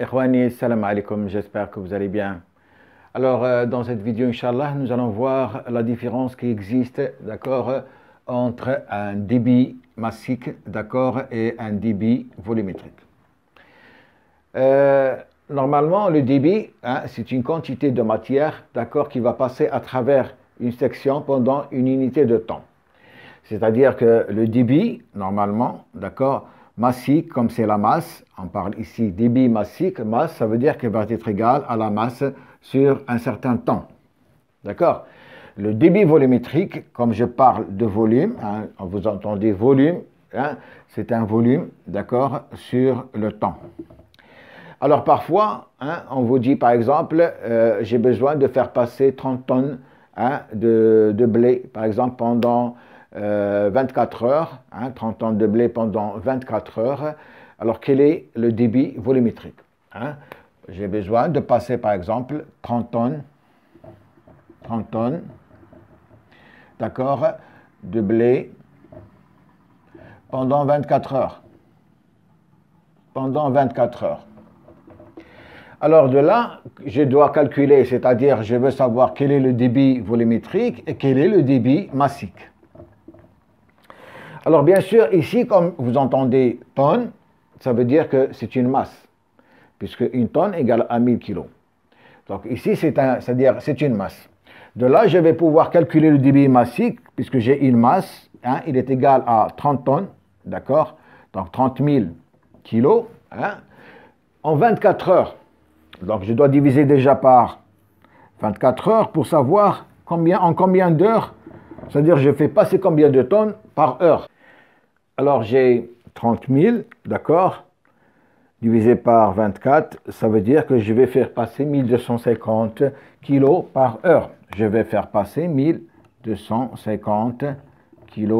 Ikhwani, salam alaikum, j'espère que vous allez bien. Alors, dans cette vidéo, Inch'Allah, nous allons voir la différence qui existe, d'accord, entre un débit massique, d'accord, et un débit volumétrique. Normalement, le débit, c'est une quantité de matière, d'accord, qui va passer à travers une section pendant une unité de temps. C'est-à-dire que le débit, normalement, d'accord, massique, comme c'est la masse, on parle ici débit massique, masse, ça veut dire qu'elle va être égale à la masse sur un certain temps. D'accord? Le débit volumétrique, comme je parle de volume, vous entendez volume, c'est un volume, d'accord, sur le temps. Alors parfois, on vous dit par exemple, j'ai besoin de faire passer 30 tonnes de blé, par exemple, pendant 24 heures, 30 tonnes de blé pendant 24 heures. Alors, quel est le débit volumétrique? J'ai besoin de passer, par exemple, 30 tonnes, d'accord, de blé pendant 24 heures. Pendant 24 heures. Alors, de là, je dois calculer, c'est-à-dire, je veux savoir quel est le débit volumétrique et quel est le débit massique. Alors bien sûr, ici, comme vous entendez tonne, ça veut dire que c'est une masse, puisque une tonne égale à 1000 kg. Donc ici, c'est-à-dire c'est une masse. De là, je vais pouvoir calculer le débit massique, puisque j'ai une masse, il est égal à 30 tonnes, d'accord? Donc 30 000 kg, en 24 heures. Donc je dois diviser déjà par 24 heures pour savoir en combien d'heures, c'est-à-dire je fais passer combien de tonnes par heure. Alors j'ai 30 000, d'accord, divisé par 24, ça veut dire que je vais faire passer 1250 kg par heure. Je vais faire passer 1250 kg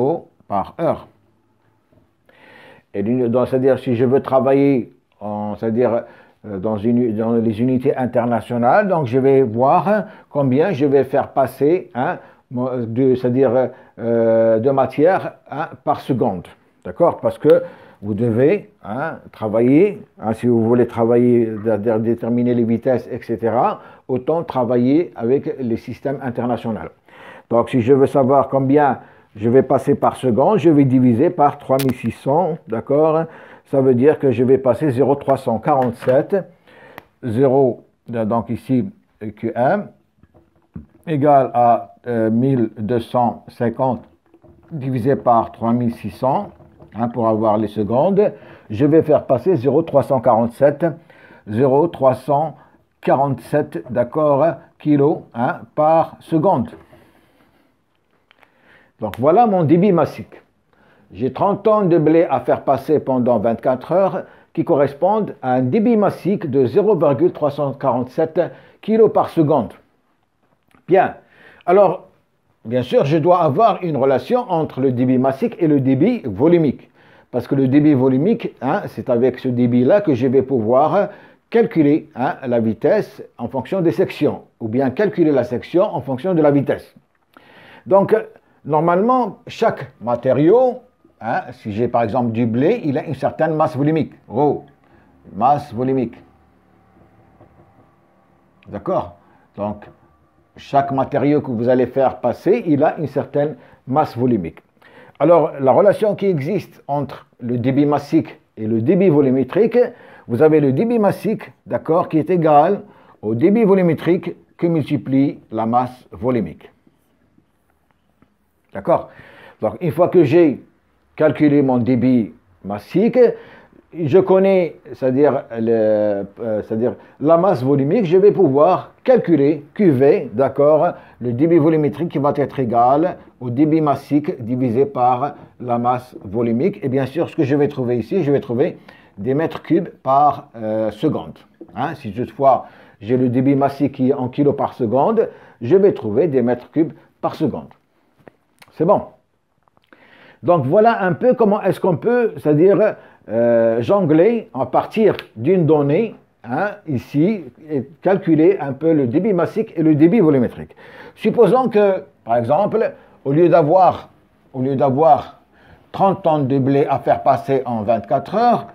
par heure. Et c'est-à-dire si je veux travailler c'est-à-dire dans les unités internationales, donc je vais voir combien je vais faire passer de matière par seconde. D'accord? Parce que vous devez travailler, si vous voulez travailler, déterminer les vitesses, etc., autant travailler avec les systèmes internationaux. Donc, si je veux savoir combien je vais passer par seconde, je vais diviser par 3600, d'accord? Ça veut dire que je vais passer 0,347, 0, donc ici, QM, égal à 1250 divisé par 3600, pour avoir les secondes, je vais faire passer 0,347, d'accord, kilos par seconde. Donc voilà mon débit massique. J'ai 30 tonnes de blé à faire passer pendant 24 heures qui correspondent à un débit massique de 0,347 kg par seconde. Bien. Alors, bien sûr, je dois avoir une relation entre le débit massique et le débit volumique. Parce que le débit volumique, c'est avec ce débit-là que je vais pouvoir calculer la vitesse en fonction des sections, ou bien calculer la section en fonction de la vitesse. Donc, normalement, chaque matériau, si j'ai par exemple du blé, il a une certaine masse volumique. Masse volumique. D'accord? Donc, chaque matériau que vous allez faire passer, il a une certaine masse volumique. Alors, la relation qui existe entre le débit massique et le débit volumétrique, vous avez le débit massique, d'accord, qui est égal au débit volumétrique que multiplie la masse volumique. D'accord? Donc, une fois que j'ai calculé mon débit massique, je connais, c'est-à-dire la masse volumique, je vais pouvoir calculer QV, d'accord, le débit volumétrique qui va être égal au débit massique divisé par la masse volumique. Et bien sûr, ce que je vais trouver ici, je vais trouver des mètres cubes par seconde. Si toutefois j'ai le débit massique qui est en kilos par seconde, je vais trouver des mètres cubes par seconde. C'est bon. Donc voilà un peu comment est-ce qu'on peut, c'est-à-dire jongler à partir d'une donnée, ici, et calculer un peu le débit massique et le débit volumétrique. Supposons que, par exemple, au lieu d'avoir 30 tonnes de blé à faire passer en 24 heures,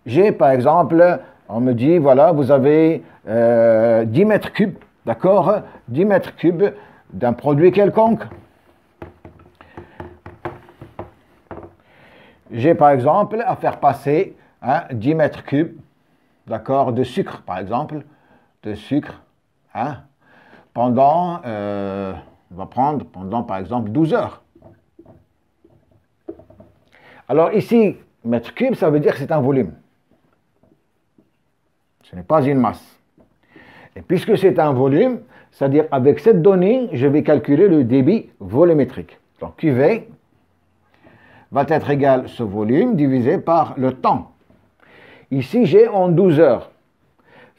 j'ai par exemple On me dit, voilà, vous avez 10 mètres cubes, d'accord? 10 mètres cubes d'un produit quelconque. J'ai par exemple à faire passer 10 mètres cubes, d'accord, de sucre, par exemple, de sucre, pendant, on va prendre pendant par exemple 12 heures. Alors ici, mètre cube, ça veut dire que c'est un volume. Ce n'est pas une masse. Et puisque c'est un volume, c'est-à-dire avec cette donnée, je vais calculer le débit volumétrique. Donc QV va être égal à ce volume divisé par le temps. Ici, j'ai en 12 heures.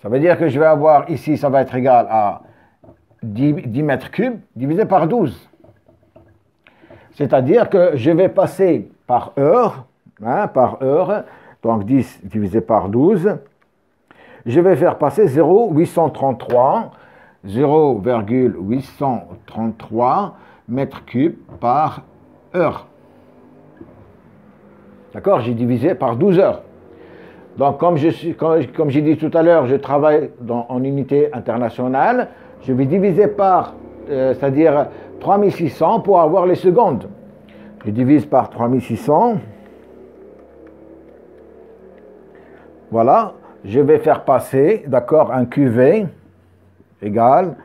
Ça veut dire que je vais avoir ici, ça va être égal à 10 mètres cubes divisé par 12. C'est-à-dire que je vais passer par heure, donc 10 divisé par 12, je vais faire passer 0,833 mètres cubes par heure. D'accord? J'ai divisé par 12 heures. Donc, comme j'ai dit tout à l'heure, je travaille en unité internationale, je vais diviser par, c'est-à-dire 3600 pour avoir les secondes. Je divise par 3600. Voilà. Je vais faire passer, d'accord, un QV égal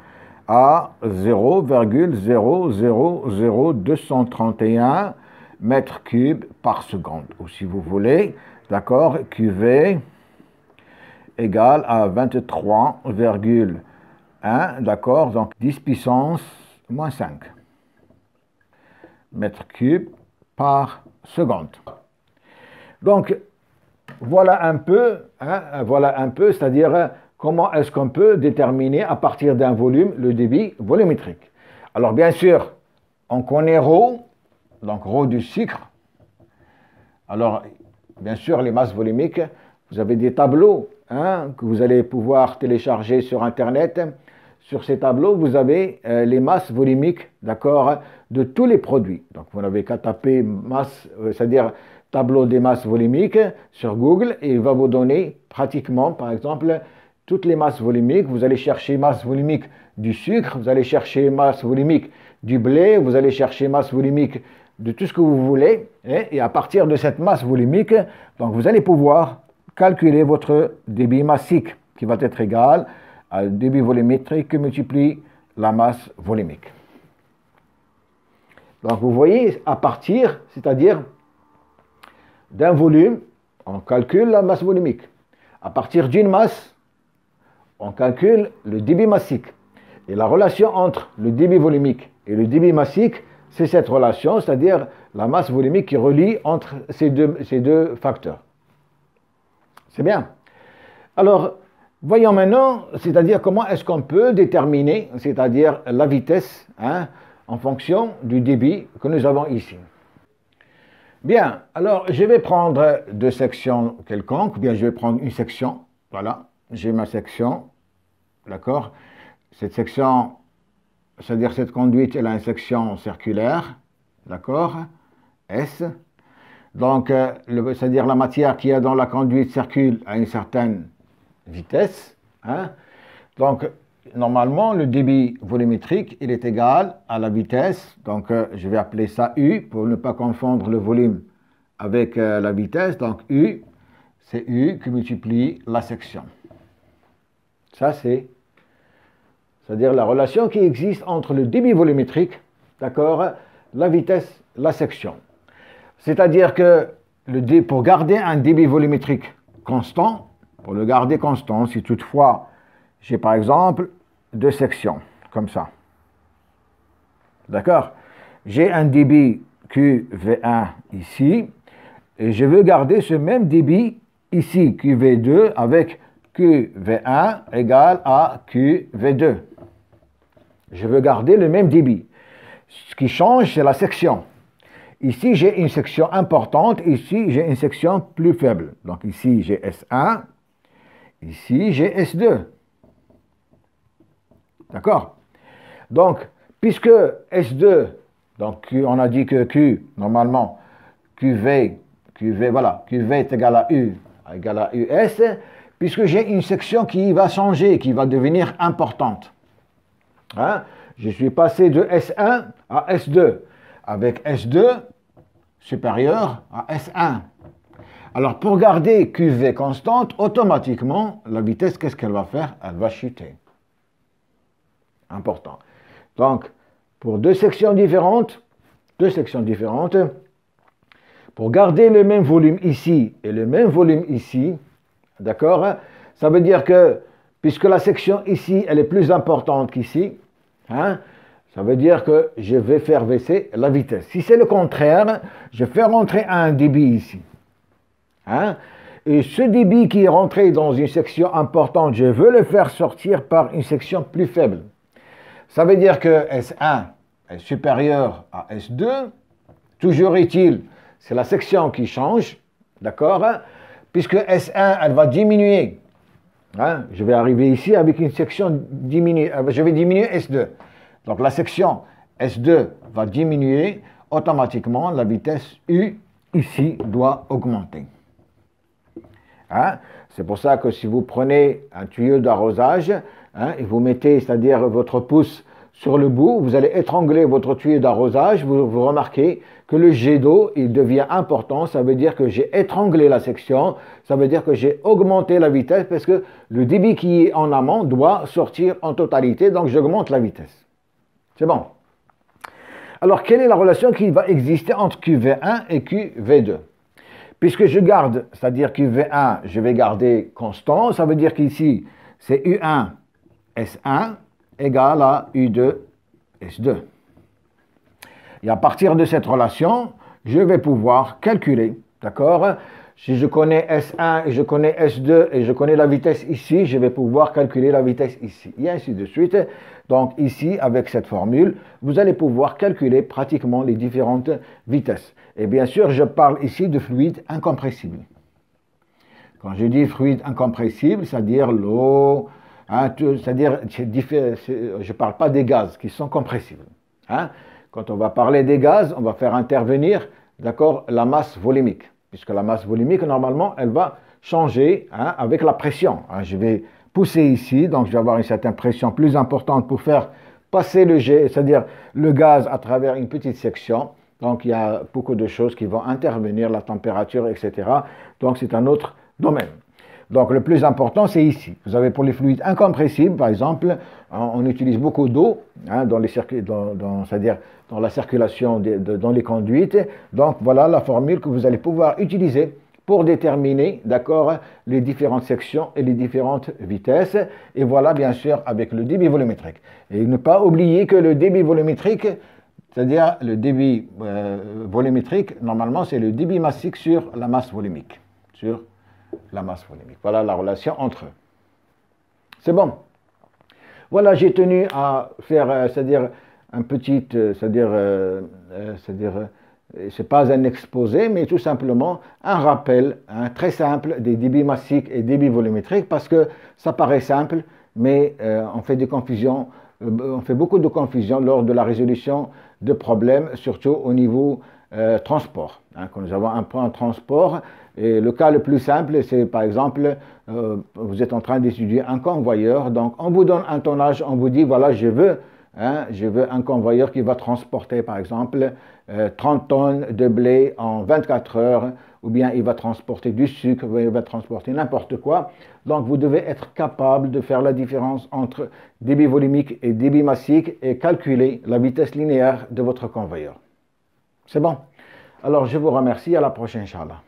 à 0,0000231 mètres cubes par seconde. Ou si vous voulez, d'accord, QV égale à 23,1, d'accord, donc 10 puissance moins 5 mètres cubes par seconde. Donc, voilà un peu, c'est-à-dire comment est-ce qu'on peut déterminer à partir d'un volume le débit volumétrique. Alors bien sûr, on connaît ρ, donc ρ du sucre. Alors bien sûr, les masses volumiques, vous avez des tableaux que vous allez pouvoir télécharger sur Internet. Sur ces tableaux, vous avez les masses volumiques, d'accord, de tous les produits. Donc vous n'avez qu'à taper masse, c'est-à-dire tableau des masses volumiques sur Google et il va vous donner pratiquement, par exemple, toutes les masses volumiques. Vous allez chercher masse volumique du sucre, vous allez chercher masse volumique du blé, vous allez chercher masse volumique de tout ce que vous voulez. Et à partir de cette masse volumique, donc vous allez pouvoir calculer votre débit massique qui va être égal à débit volumétrique qui multiplie la masse volumique. Donc vous voyez, à partir, c'est-à-dire d'un volume, on calcule la masse volumique. À partir d'une masse, on calcule le débit massique. Et la relation entre le débit volumique et le débit massique, c'est cette relation, c'est-à-dire la masse volumique qui relie entre ces deux facteurs. C'est bien. Alors, voyons maintenant, c'est-à-dire comment est-ce qu'on peut déterminer, c'est-à-dire la vitesse, en fonction du débit que nous avons ici. Bien, alors je vais prendre deux sections quelconques, ou bien je vais prendre une section, voilà, j'ai ma section, d'accord. Cette section, c'est-à-dire cette conduite, elle a une section circulaire, d'accord, S. Donc, c'est-à-dire la matière qui est dans la conduite circule à une certaine vitesse. Donc, normalement, le débit volumétrique, il est égal à la vitesse. Donc, je vais appeler ça U pour ne pas confondre le volume avec la vitesse. Donc, U, c'est U qui multiplie la section. Ça, c'est-à-dire la relation qui existe entre le débit volumétrique, d'accord, la vitesse, la section. C'est-à-dire que pour garder un débit volumétrique constant, pour le garder constant, si toutefois j'ai par exemple deux sections, comme ça. D'accord? J'ai un débit QV1 ici, et je veux garder ce même débit ici, QV2, avec QV1 égale à QV2. Je veux garder le même débit. Ce qui change, c'est la section. Ici, j'ai une section importante, ici, j'ai une section plus faible. Donc ici, j'ai S1, ici, j'ai S2. D'accord? Donc, puisque S2, donc on a dit que Q, normalement, QV, voilà, QV est égal à U, égale à US, puisque j'ai une section qui va changer, qui va devenir importante. Hein? Je suis passé de S1 à S2, avec S2 supérieur à S1. Alors, pour garder QV constante, automatiquement, la vitesse, qu'est-ce qu'elle va faire? Elle va chuter. Important. Donc, pour deux sections différentes, pour garder le même volume ici et le même volume ici, d'accord? Ça veut dire que, puisque la section ici, elle est plus importante qu'ici, hein, ça veut dire que je vais faire baisser la vitesse. Si c'est le contraire, je fais rentrer un débit ici. Hein? Et ce débit qui est rentré dans une section importante, je veux le faire sortir par une section plus faible. Ça veut dire que S1 est supérieur à S2. Toujours est-il, c'est la section qui change, d'accord? Puisque S1, elle va diminuer. Hein? Je vais arriver ici avec une section diminuée. Je vais diminuer S2. Donc la section S2 va diminuer. Automatiquement, la vitesse U ici doit augmenter. Hein? C'est pour ça que si vous prenez un tuyau d'arrosage, hein, et vous mettez, c'est-à-dire votre pouce sur le bout, vous allez étrangler votre tuyau d'arrosage, vous remarquez que le jet d'eau, il devient important, ça veut dire que j'ai étranglé la section, ça veut dire que j'ai augmenté la vitesse, parce que le débit qui est en amont doit sortir en totalité, donc j'augmente la vitesse. C'est bon. Alors, quelle est la relation qui va exister entre QV1 et QV2? Puisque je garde, c'est-à-dire QV1, je vais garder constant, ça veut dire qu'ici, c'est U1 S1 égale à U2 S2. Et à partir de cette relation, je vais pouvoir calculer, d'accord? Si je connais S1 et je connais S2 et je connais la vitesse ici, je vais pouvoir calculer la vitesse ici, et ainsi de suite. Donc ici, avec cette formule, vous allez pouvoir calculer pratiquement les différentes vitesses. Et bien sûr, je parle ici de fluide incompressible. Quand je dis fluide incompressible, c'est-à-dire l'eau, hein, c'est-à-dire, je ne parle pas des gaz qui sont compressibles. Hein. Quand on va parler des gaz, on va faire intervenir, d'accord, la masse volumique. Puisque la masse volumique, normalement, elle va changer, hein, avec la pression. Hein. Je vais pousser ici, donc je vais avoir une certaine pression plus importante pour faire passer le jet, c'est-à-dire le gaz à travers une petite section. Donc il y a beaucoup de choses qui vont intervenir, la température, etc. Donc c'est un autre domaine. Donc le plus important, c'est ici. Vous avez pour les fluides incompressibles, par exemple, on utilise beaucoup d'eau, hein, dans c'est-à-dire dans la circulation, dans les conduites. Donc voilà la formule que vous allez pouvoir utiliser pour déterminer, d'accord, les différentes sections et les différentes vitesses. Et voilà, bien sûr, avec le débit volumétrique. Et ne pas oublier que le débit volumétrique, c'est-à-dire le débit volumétrique, normalement, c'est le débit massique sur la masse volumique. Sur la masse volumique. Voilà la relation entre eux. C'est bon. Voilà, j'ai tenu à faire, c'est-à-dire un petit, c'est pas un exposé, mais tout simplement un rappel, hein, très simple des débits massiques et débits volumétriques, parce que ça paraît simple, mais on fait des confusions, on fait beaucoup de confusions lors de la résolution de problèmes, surtout au niveau transport. Hein, quand nous avons un point de transport, et le cas le plus simple, c'est par exemple, vous êtes en train d'étudier un convoyeur, donc on vous donne un tonnage, on vous dit, voilà, je veux un convoyeur qui va transporter, par exemple, 30 tonnes de blé en 24 heures, ou bien il va transporter du sucre, ou il va transporter n'importe quoi. Donc vous devez être capable de faire la différence entre débit volumique et débit massique et calculer la vitesse linéaire de votre convoyeur. C'est bon? Alors je vous remercie, à la prochaine, Inch'Allah.